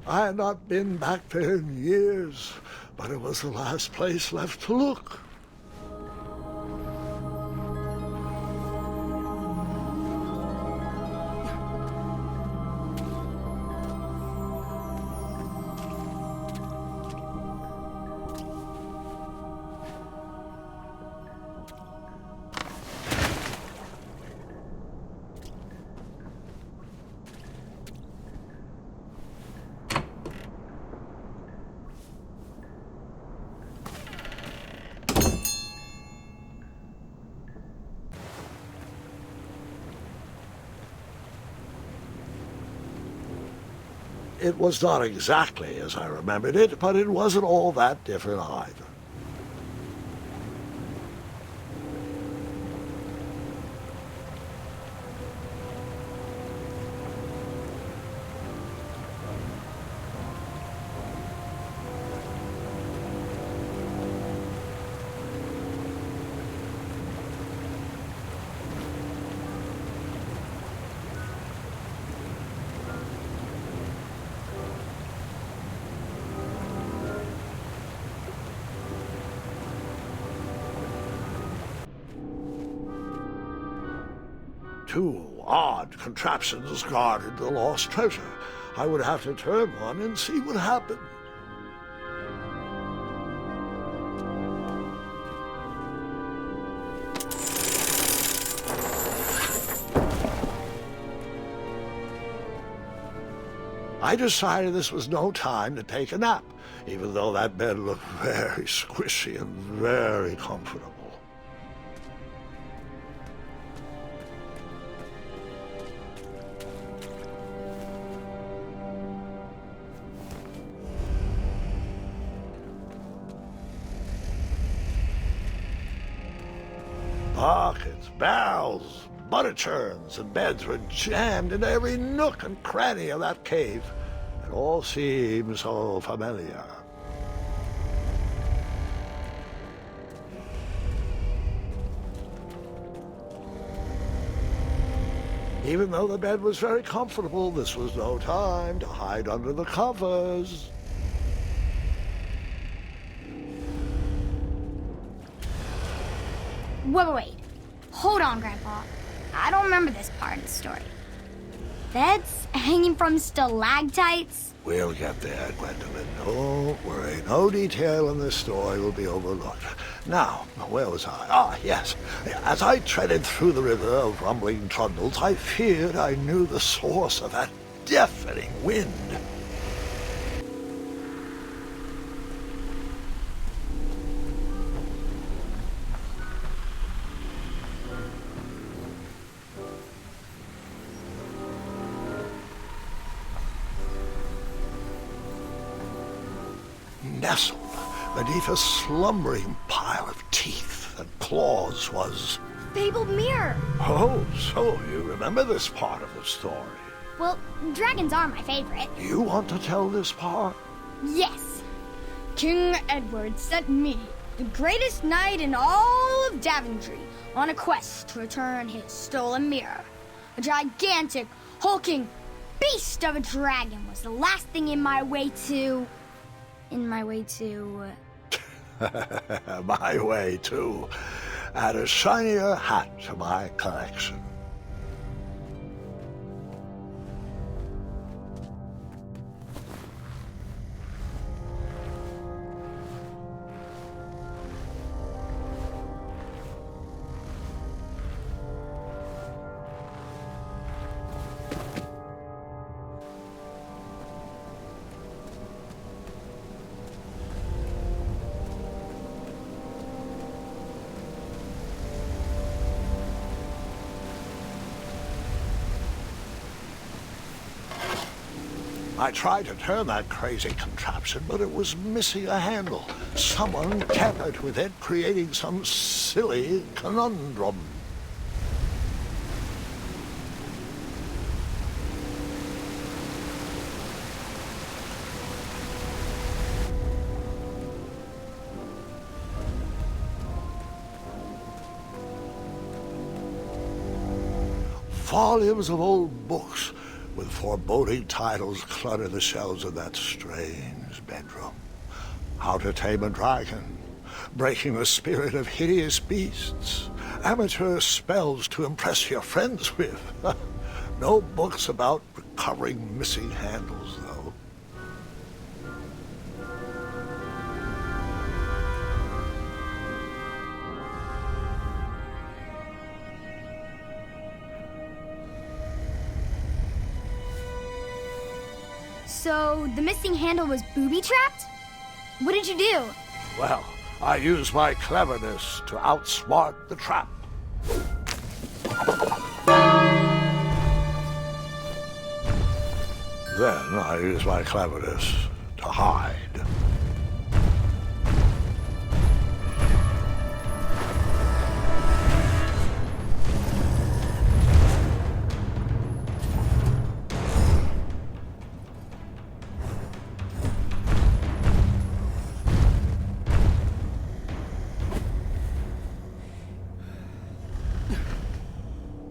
I had not been back there in years, but it was the last place left to look. It was not exactly as I remembered it, but it wasn't all that different either. Two odd contraptions guarded the lost treasure. I would have to turn one and see what happened. I decided this was no time to take a nap, even though that bed looked very squishy and very comfortable. Buckets, barrels, butter churns, and beds were jammed into every nook and cranny of that cave. It all seemed so familiar. Even though the bed was very comfortable, this was no time to hide under the covers. Wait. Hold on, Grandpa. I don't remember this part of the story. Beds hanging from stalactites? We'll get there, Gwendolyn. Don't worry. No detail in this story will be overlooked. Now, where was I? Ah, yes. As I treaded through the river of rumbling trundles, I feared I knew the source of that deafening wind. Nestled beneath a slumbering pile of teeth and claws was... Fabled mirror. Oh, so you remember this part of the story. Well, dragons are my favorite. You want to tell this part? Yes. King Edward sent me, the greatest knight in all of Daventry, on a quest to return his stolen mirror. A gigantic, hulking beast of a dragon was the last thing in my way to... My way to add a shinier hat to my collection. I tried to turn that crazy contraption, but it was missing a handle. Someone tampered with it, creating some silly conundrum. Volumes of old books with foreboding titles clutter the shelves of that strange bedroom. How to Tame a Dragon, Breaking the Spirit of Hideous Beasts, Amateur Spells to Impress Your Friends with. No books about recovering missing handles, though. So, the missing handle was booby-trapped? What did you do? Well, I used my cleverness to outsmart the trap. Then I used my cleverness to hide.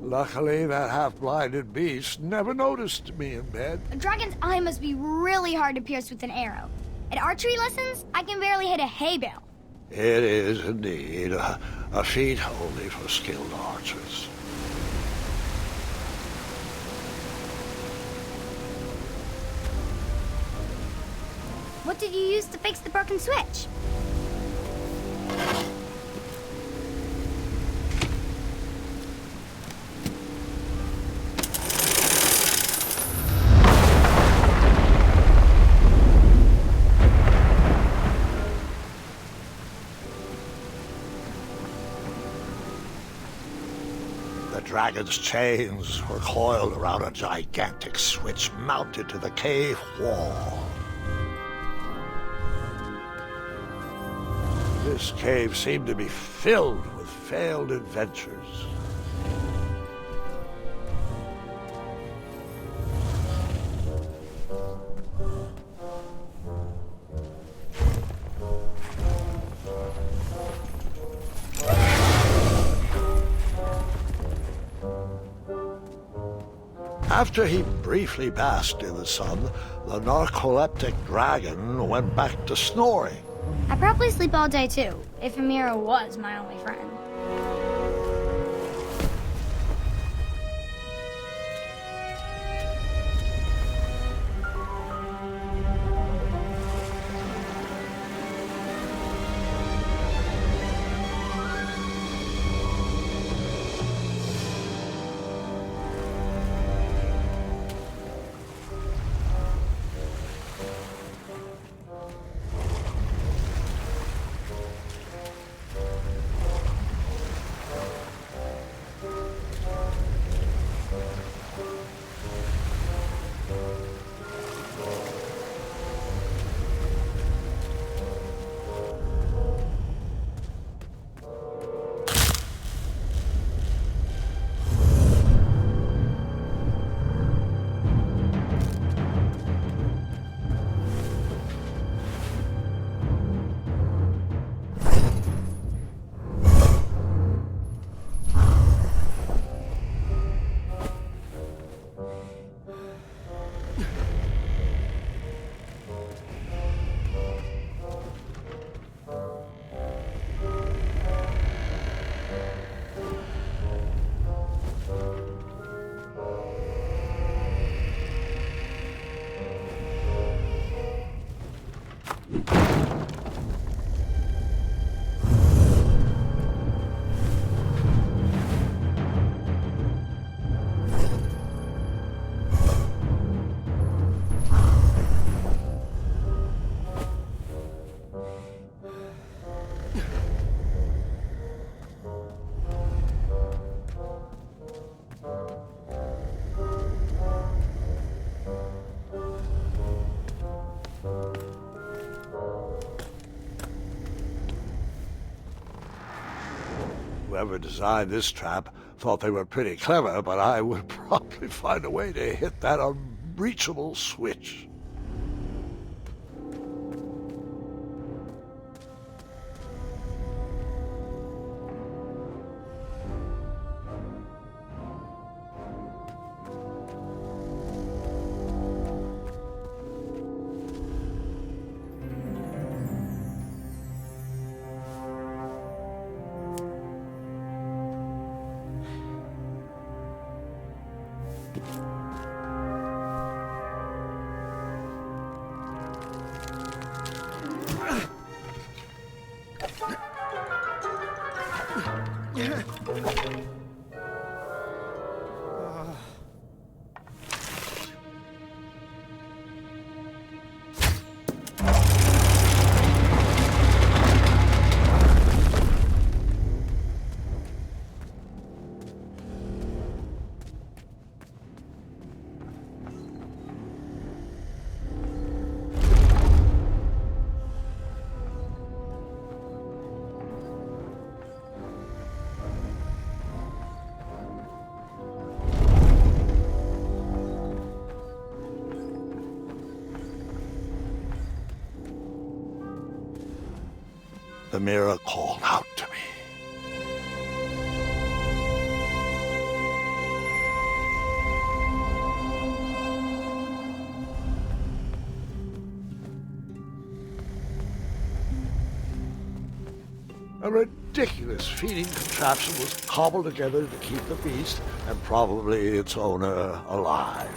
Luckily, that half-blinded beast never noticed me in bed. A dragon's eye must be really hard to pierce with an arrow. At archery lessons, I can barely hit a hay bale. It is indeed a feat only for skilled archers. What did you use to fix the broken switch? The dragon's chains were coiled around a gigantic switch mounted to the cave wall. This cave seemed to be filled with failed adventures. After he briefly basked in the sun, the narcoleptic dragon went back to snoring. I probably sleep all day too, if Amira was my only friend. Whoever designed this trap thought they were pretty clever, but I would probably find a way to hit that unreachable switch. The mirror called out to me. A ridiculous feeding contraption was cobbled together to keep the beast and probably its owner alive.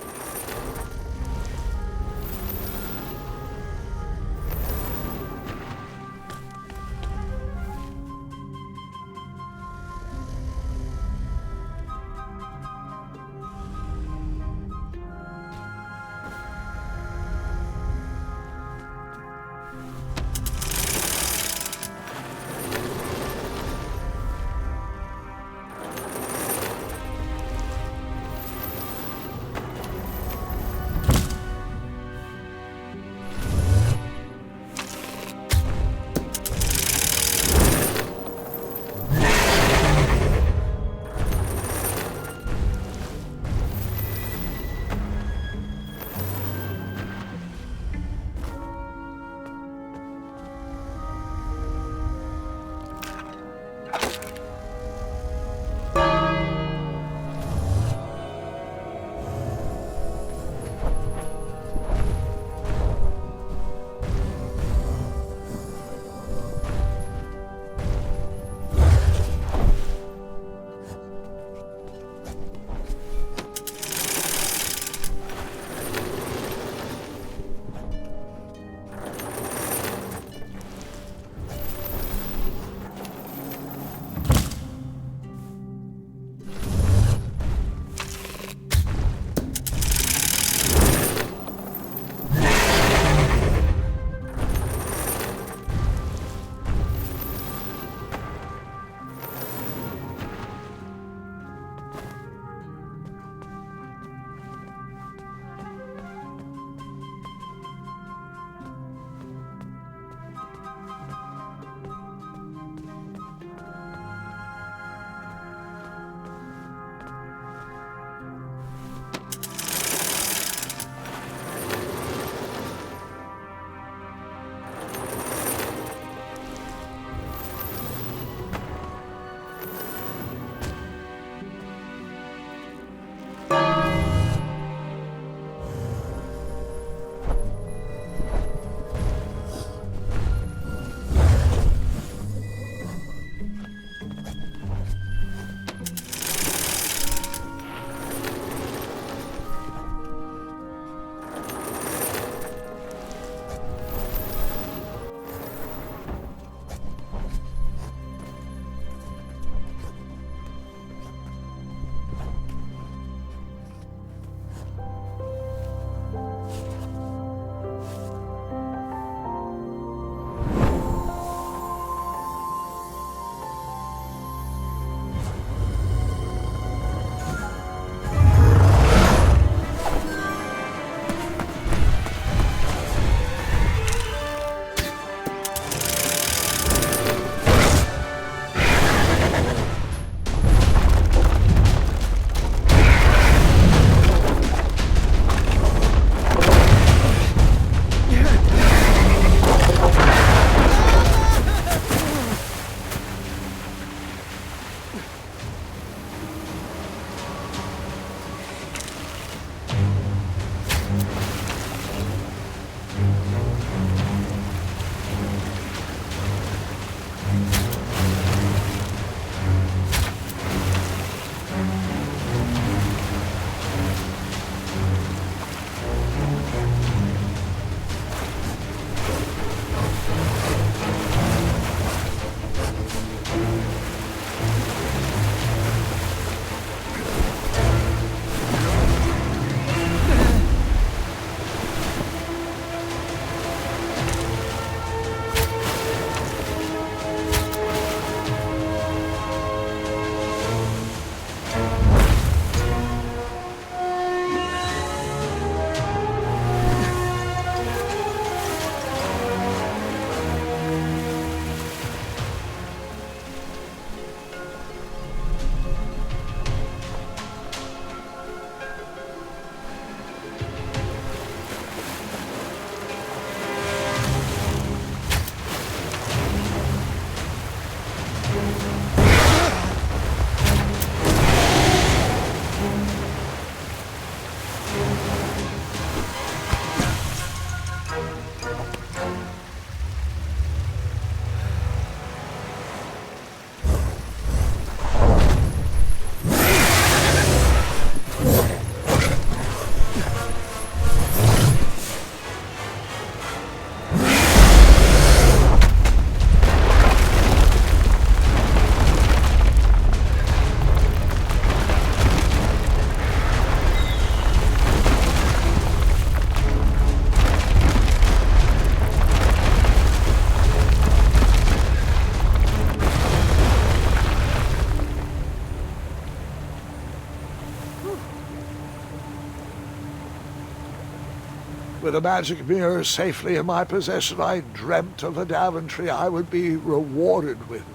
With the magic mirror safely in my possession, I dreamt of the Daventry I would be rewarded with,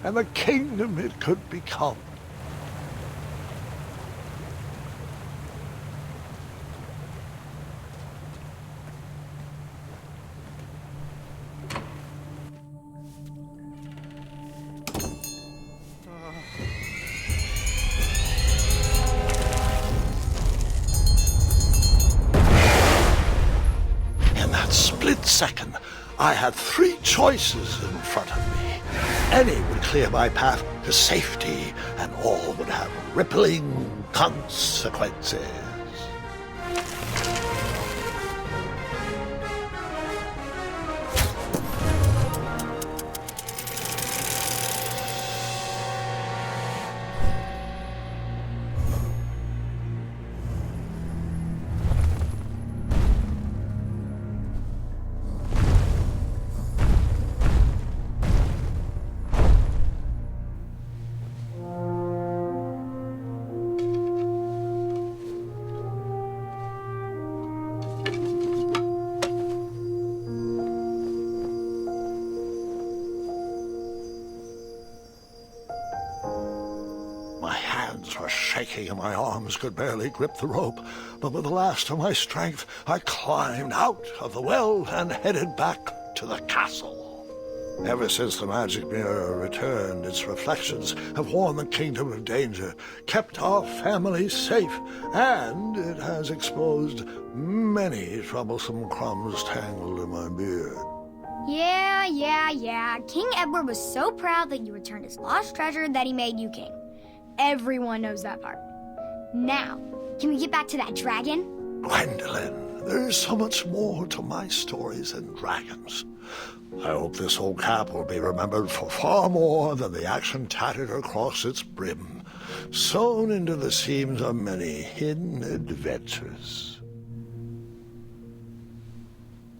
and the kingdom it could become. Second, I had 3 choices in front of me. Any would clear my path to safety, and all would have rippling consequences. And my arms could barely grip the rope, but with the last of my strength, I climbed out of the well and headed back to the castle. Ever since the magic mirror returned, its reflections have warned the kingdom of danger, kept our family safe, and it has exposed many troublesome crumbs tangled in my beard. Yeah. King Edward was so proud that you returned his lost treasure that he made you king. Everyone knows that part. Now, can we get back to that dragon? Gwendolyn, there's so much more to my stories than dragons. I hope this old cap will be remembered for far more than the action tattered across its brim, sewn into the seams of many hidden adventures.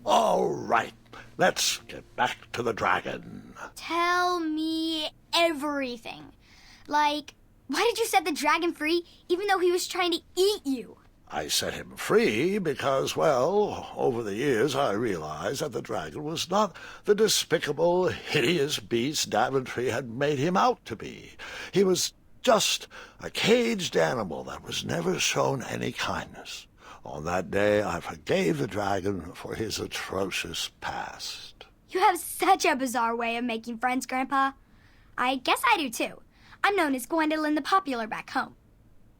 All right, let's get back to the dragon. Tell me everything. Like, why did you set the dragon free even though he was trying to eat you? I set him free because, well, over the years I realized that the dragon was not the despicable, hideous beast Daventry had made him out to be. He was just a caged animal that was never shown any kindness. On that day, I forgave the dragon for his atrocious past. You have such a bizarre way of making friends, Grandpa. I guess I do, too. I'm known as Gwendolyn the Popular back home,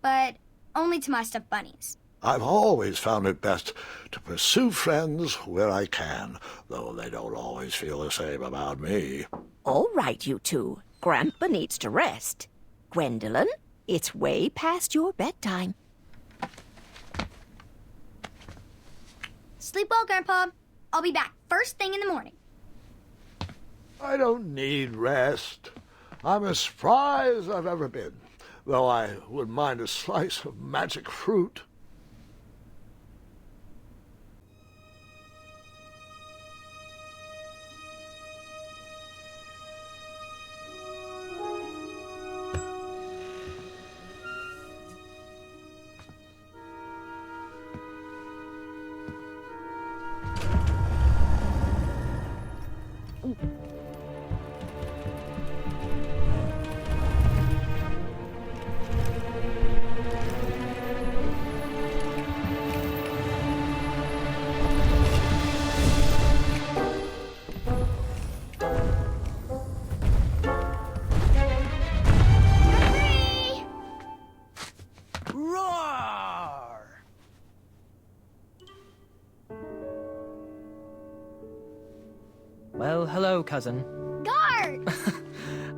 but only to my stuffed bunnies. I've always found it best to pursue friends where I can, though they don't always feel the same about me. All right, you two. Grandpa needs to rest. Gwendolyn, it's way past your bedtime. Sleep well, Grandpa. I'll be back first thing in the morning. I don't need rest. I'm as spry as I've ever been, though I wouldn't mind a slice of magic fruit. Well, hello, cousin. Guard!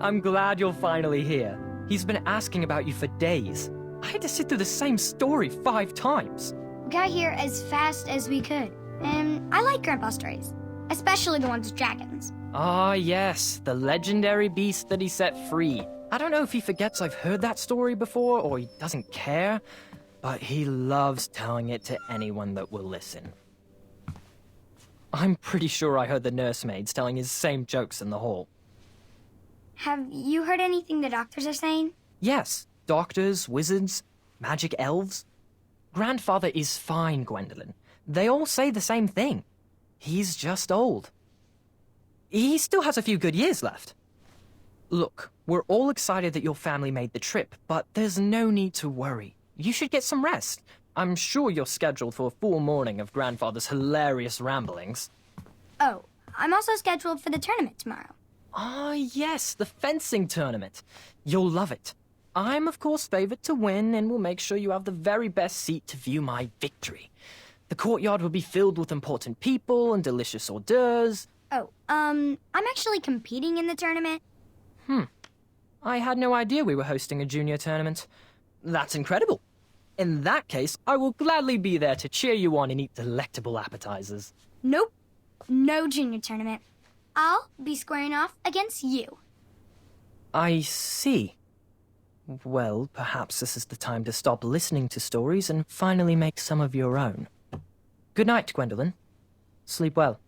I'm glad you're finally here. He's been asking about you for days. I had to sit through the same story 5 times. We got here as fast as we could, and I like Grandpa's stories, especially the ones with dragons. Ah, yes, the legendary beast that he set free. I don't know if he forgets I've heard that story before or he doesn't care, but he loves telling it to anyone that will listen. I'm pretty sure I heard the nursemaids telling his same jokes in the hall. Have you heard anything the doctors are saying? Yes, doctors, wizards, magic elves. Grandfather is fine, Gwendolyn. They all say the same thing. He's just old. He still has a few good years left. Look, we're all excited that your family made the trip, but there's no need to worry. You should get some rest. I'm sure you're scheduled for a full morning of Grandfather's hilarious ramblings. Oh, I'm also scheduled for the tournament tomorrow. Ah, yes, the fencing tournament. You'll love it. I'm, of course, favored to win, and will make sure you have the very best seat to view my victory. The courtyard will be filled with important people and delicious hors d'oeuvres. Oh, I'm actually competing in the tournament. I had no idea we were hosting a junior tournament. That's incredible. In that case, I will gladly be there to cheer you on and eat delectable appetizers. Nope, no junior tournament. I'll be squaring off against you. I see. Well, perhaps this is the time to stop listening to stories and finally make some of your own. Good night, Gwendolyn. Sleep well.